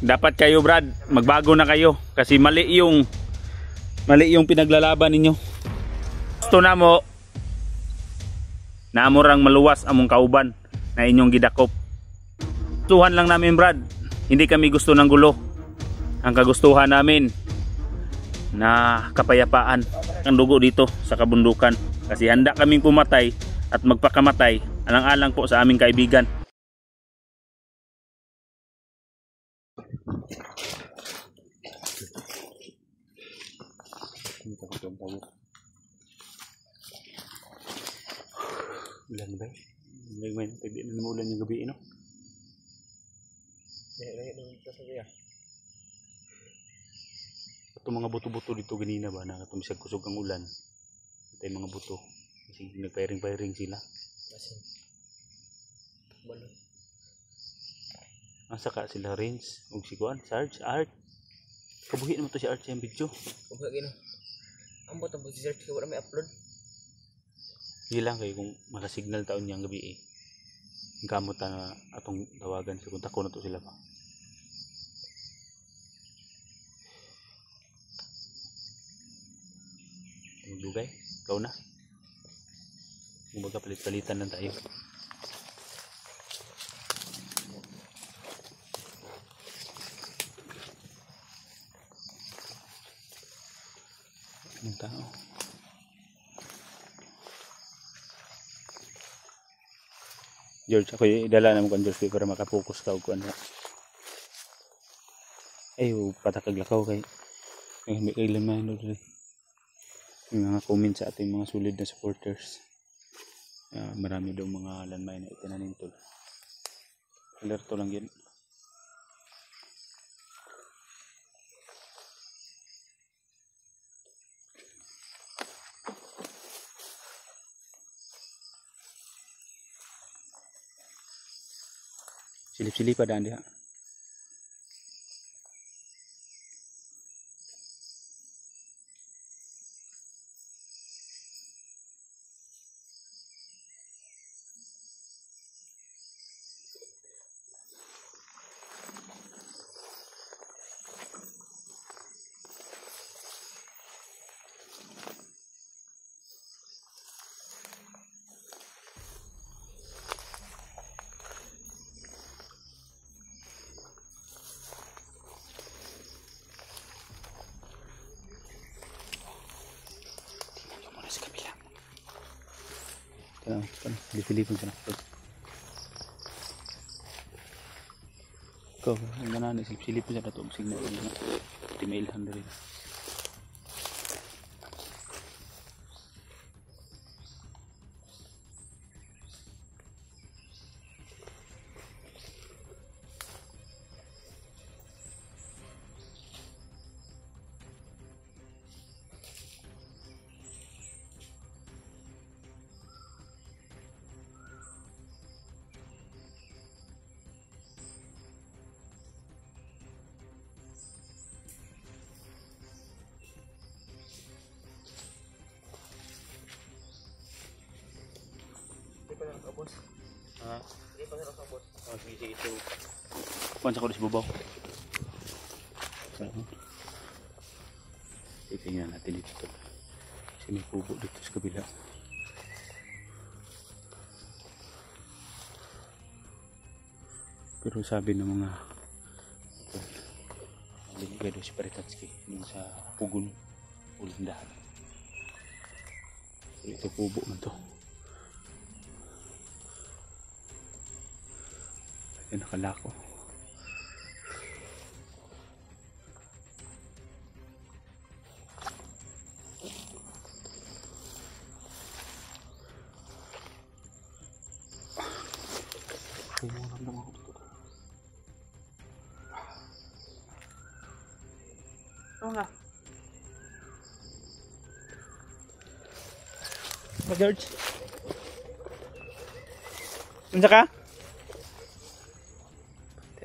Dapat kayo Brad, magbago na kayo kasi mali yung pinaglalaban ninyo. Gusto na mo namurang maluwas among kauban na inyong gidakop. Gustuhan lang namin Brad, hindi kami gusto ng gulo. Ang kagustuhan namin na kapayapaan ang dugo dito sa kabundukan kasi handa kaming pumatay at magpakamatay alang-alang po sa aming kaibigan. Ulan ba? Hindi na umulan yung gabi, no? Ito mga buto-buto dito ganina ba na tumisag kusog ang ulan. Ito yung mga buto. Kasi nagpairing-pairing sila. Asa ka sila Rins? Ug si Kuan, Sarge, Art. Kabuhi naman to si Art sa video. Kabuhi gino. Ambot ang si Sarge kay wala may upload. Hilang kayo kung makasignal taon niyang gabi eh. Gamot na atong tawagan sa kung tako na to sila pa. Dugay, ikaw na. Kumbaga palit-palitan lang tayo. Anong tao? George, ako idala naman kong George para makapokus ka o kung ano. Ay, patakaglakaw kay may kailan man doon. Yung mga comment sa ating mga solid na supporters. Marami daw mga landmine na itinanim tol. Alerto lang yun. Silip-silip pa daan diha. Silip-silipin sa nakapag. Ikaw, ang ganaan, silip-silipin sa natong signal. Timailhan na rin. Boss. Hindi pa rin boss. Sige ito. Kuan sa ko sa babaw. Titingnan natin dito. Kasi may kubo dito sa kabila. Pero sabi ng mga binigay doon si Paritatsky yung sa pugon ulindahan. Ito kubo man to. Yan nakalako. Ramdam ako dito. Oo nga. George. Unsa ka?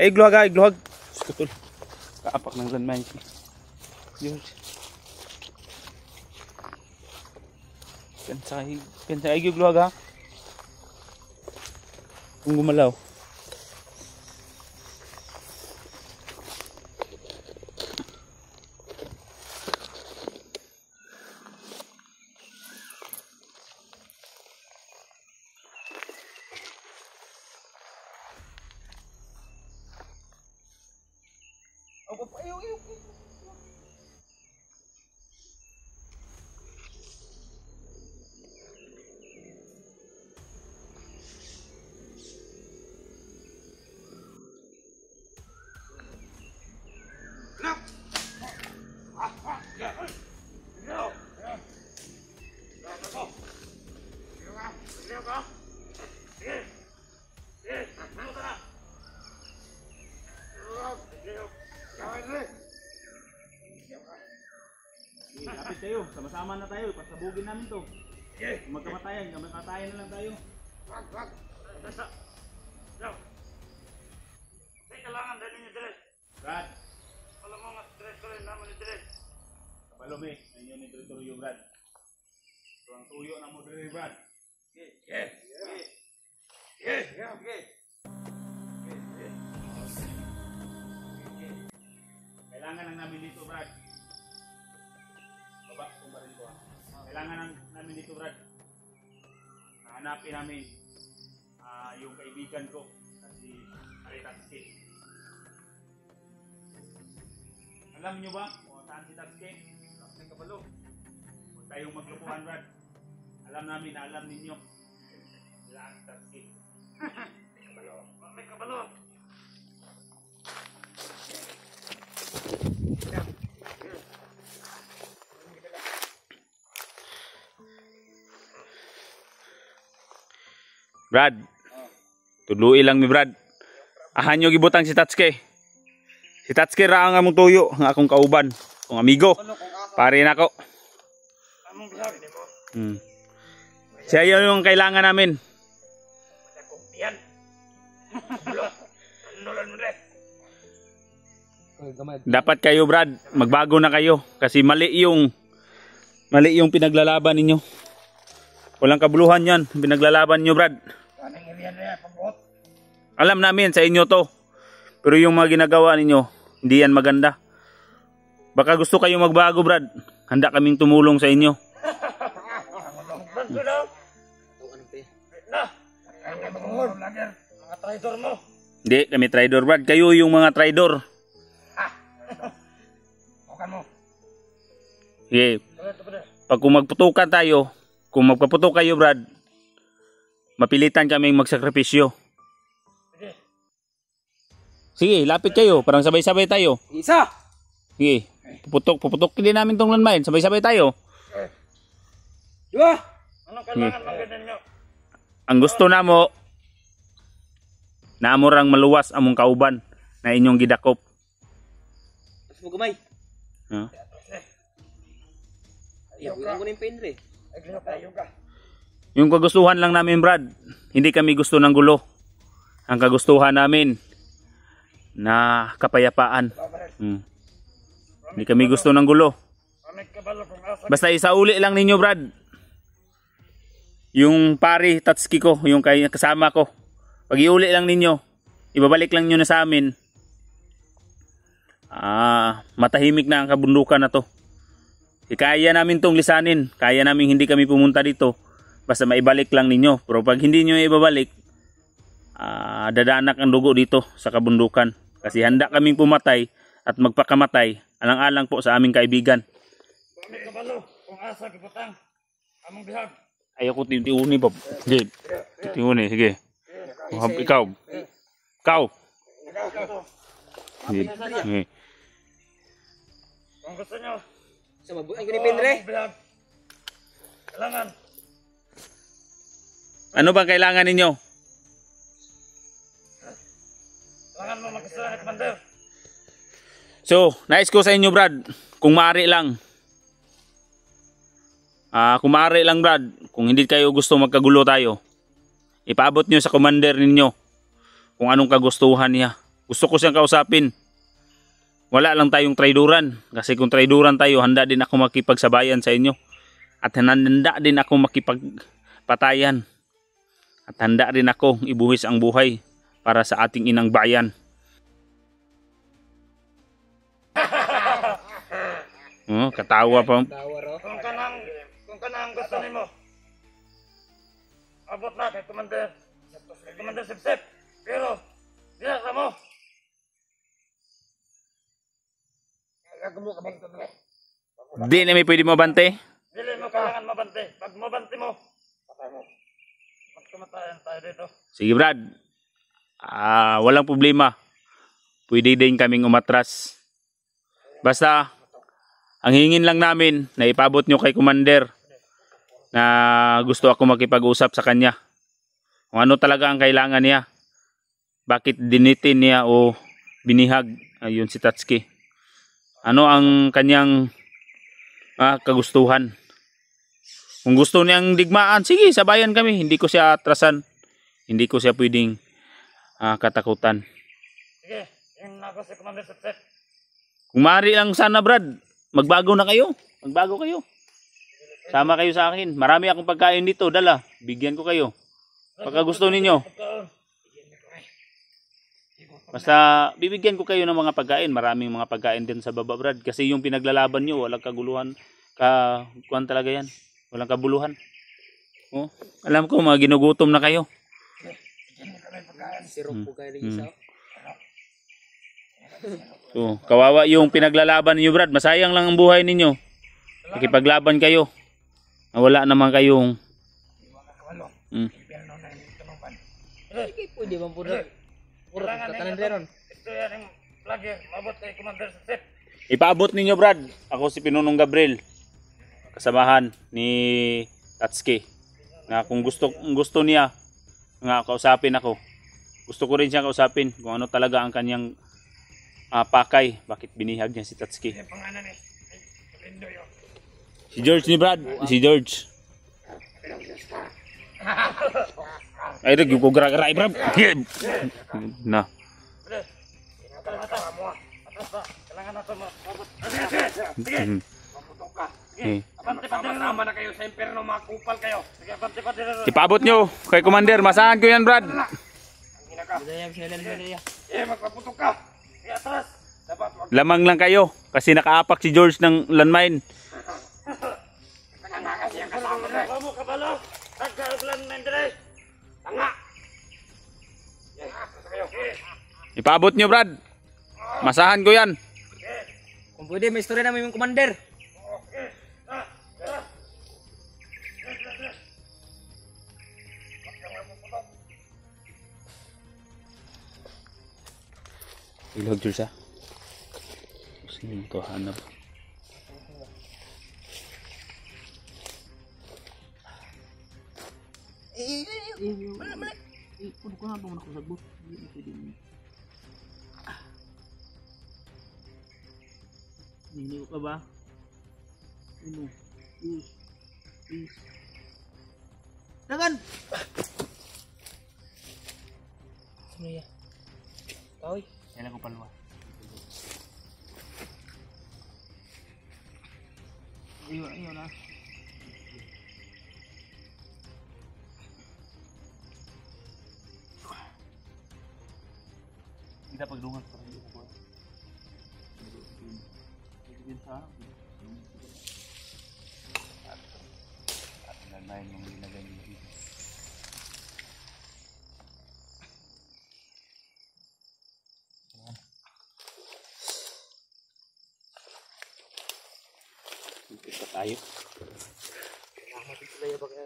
Igluhag ha, igluhag. Skutul. Kaapak ng landmine si George. Pinsay igluhag ha. Kung gumalaw. Lapit tayo, sama-sama na tayo, pasabugin namin to. Magkamatayan na lang tayo. Kailangan dali niyo dire. Brad, Alam mo nga stress ko rin naman ni dire. kapalome, nanyo ni teritoryo Brad. So ang tuyo na mo diri Brad. Kailangan lang namin dito Brad. Baba, tumbarin ko ha. Kailangan namin dito Brad. Hanapin namin yung kaibigan ko si Tatsuki. Alam nyo ba kung saan si Tatsuki? May kabalo. Huwag tayong maglupuhan Brad. Alam namin na alam ninyo. Saan si Tatsuki? May kabalo. Brad, tudluin lang mi Brad. Ahan nyo gibutang si Tatsuki. Si Tatsuki ra ang among tuyo, ang akong kauban, kung amigo. Pare na ko. Among bihag ni mo. Siya yung kailangan namin. Ako yan. Nulan mo dire. Dapat kayo Brad, magbago na kayo kasi mali yung pinaglalaban ninyo. Walang kabuluhan 'yan, pinaglalaban niyo Brad. Kanang iriyan na pagbuot. Alam namin sa inyo to. Pero yung mga ginagawa ninyo, hindi yan maganda. Baka gusto kayo magbago Brad. Handa kaming tumulong sa inyo. Bantu daw. Na. Ang mga vlogger, mga traitor mo. Hindi, kami traidor Brad. Kayo yung mga traidor. Bukan mo. Sige, pag kung magputukan tayo, kung magpaputok kayo Brad, mapilitan kaming magsakripisyo. Sige, lapit kayo. Parang sabay-sabay tayo. Isa! Sige, puputok din namin tong landmine. Sabay-sabay tayo. Dua! Anong kailangan bang ganyan nyo? Ang gusto namo, namurang maluwas among kauban na inyong gidakop. Mas mo gamay. Huh? Ayaw ko na yung pendre. Yung kagustuhan lang namin Brad, hindi kami gusto ng gulo. Ang kagustuhan namin na kapayapaan. Hindi kami gusto ng gulo. Basta isauli lang ninyo Brad. Yung pari Tatsuki ko, yung kasama ko. Pag iuli lang ninyo, ibabalik lang nyo na sa amin. Matahimik na ang kabundukan na to. Kaya namin tong lisanin. Kaya namin hindi kami pumunta dito. Basta maibalik lang ninyo. Pero pag hindi nyo ibabalik, dadanak ang dugo dito sa kabundukan. Kasi handa kaming pumatay at magpakamatay. Alang-alang po sa aming kaibigan. May kabalo, kung asa kiputang. Among bihag. Ayaw ko tiuni Bob. Sige. Tiuni, sige. Ikaw. Ikaw. Sige. Sige. Kung gusto nyo, Sa mabuhay ko ni pendre. among bihag. Kailangan. Ano bang kailangan ninyo? Kailangan mo magkasala na commander. So, nais ko sa inyo Brad, kung maaari lang. Kung maaari lang Brad, kung hindi kayo gusto magkagulo tayo, ipaabot nyo sa commander ninyo kung anong kagustuhan niya. Gusto ko siyang kausapin. Wala lang tayong traiduran. Kasi kung traiduran tayo, handa din ako makipagsabayan sa inyo. At handa din ako makipagpatayan. At handa rin ako ibuhis ang buhay para sa ating inang bayan. Katawa pa. Kung kanang gusto nimo. Abot na kay commander. Kay commander Sip-Sip. Pero, diya ka mo. Ako mo kabanto na. Di na may pwede mabante. Dili mo kailangan mabante. Pag mabante mo, patay mo. Magkamatayan tayo dito. Sige Brad. Walang problema. Pwede din kaming umatras. Basta, ang hingin lang namin na ipabot nyo kay Commander na gusto ako makipag-usap sa kanya. Kung ano talaga ang kailangan niya. Bakit dinitin niya o binihag ayun si Tatsuki. Ano ang kanyang kagustuhan. Kung gusto niyang digmaan, sige, sabayan kami. Hindi ko siya atrasan. Hindi ko siya pwedeng katakutan. Sige, yun na ako si Commander Setsek. Kung maaari lang sana Brad, magbago na kayo. Magbago kayo. Sama kayo sa akin. Marami akong pagkain dito. Dala, bigyan ko kayo. Pagka gusto ninyo. Basta bibigyan ko kayo ng mga pagkain. Maraming mga pagkain din sa baba Brad. Kasi yung pinaglalaban nyo, walang kaguluhan. Kuwan talaga yan. Walang kabuluhan. Oh, alam ko mga ginugutom na kayo. Sirok po kayo rin isa. So, kawawa yung pinaglalaban niyo Brad. Masayang lang ang buhay ninyo. Nakipaglaban kayo. Wala naman kayong Sige, pwede bang puro kakanan rin. Ito yan yung vlogger. Mabot kay Commander Setsek. ipaabot ninyo Brad. Ako si Pinunong Gabriel. Kasamahan ni Tatsuki. Na kung gusto niya nga kausapin ako. Gusto ko rin siya kausapin kung ano talaga ang kanyang pakay. Bakit binihag niya si Tatsuki. Yung pangalan eh. Lindo yun. Si George ni Brad. Si George. Ay, rin, yung kugra-gra, Brad. Na. Kailangan na ito mabot. Maputok ka. Eh. Sama-sama na kayo sa impyerno, mga kupal kayo. Sige, abante-abante na rin. Ipaabot nyo kay Commander. Masahan ko yan, Brad. Magpaputok ka. Sige, atras. Dapat wag. Lamang lang kayo. Kasi nakaapak si George ng landmine. Tanga kasi ang kasama na. Kamu, kabalo. Tagkauglan na indre. Tanga. Ipaabot nyo, Brad. Masahan ko yan. Kung pwede, may istorya namin yung commander. Ilog, George, ha? Gusto nyo ito hanap. Puno ko na ba ako sagbot? Niniw ka ba? Ano? Please. Tangan! Ano yan? Kaoy? Kailan ko palwa. Ayun na. Kita pagdungan ko rin ko. At nanayin yung nilagay nila dito. Kita tayo.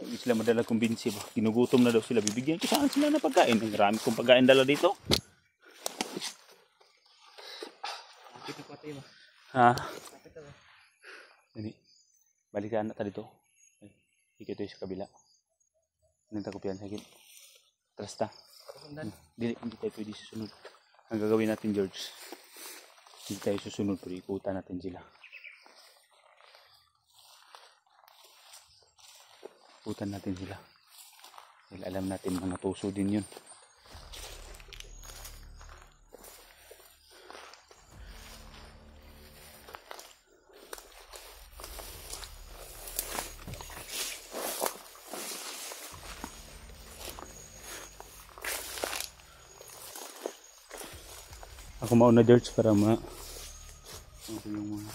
Hindi sila madala kumbinsi ba? Ginugutom na daw sila. Bibigyan ko saan sila na pagkain. Ang marami kong pagkain dala dito. Ha? Ini. Balikan na tayo dito. Ikot tayo sa kabila. Nanta ko piyan sakit. Trasta. Hindi tayo pwede susunod. Ang gagawin natin, George. Hindi tayo susunod pero ikutan natin sila. Ikutan natin sila. Dahil alam natin mga tuso din yun. Ako mauna, George, para ako yung mga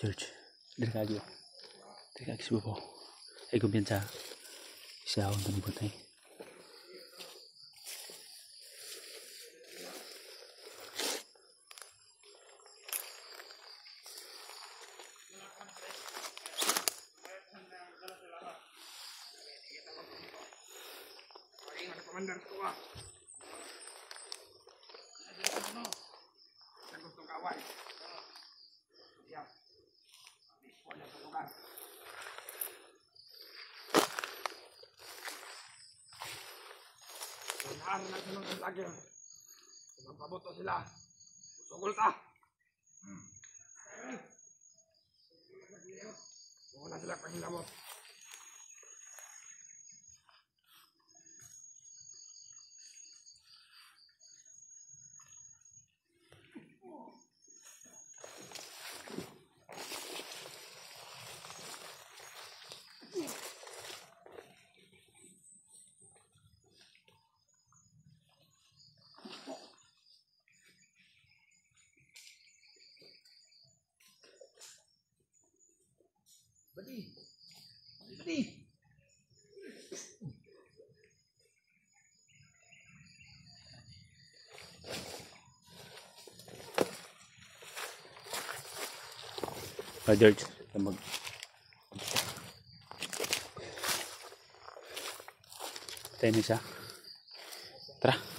George, dari kagi sibabaw. Ay kumpiyansa. Isa akong tanibot ay. Komandan ko ah. Sa gustong kaway. Yan. Wala sa lugar. Sanahan na sunod ang lagyan. Kung magpabuto sila, sugol ta. Huwag na sila panghilamot. Badi. Badi. George, tambag. Tayo na siya. Tara.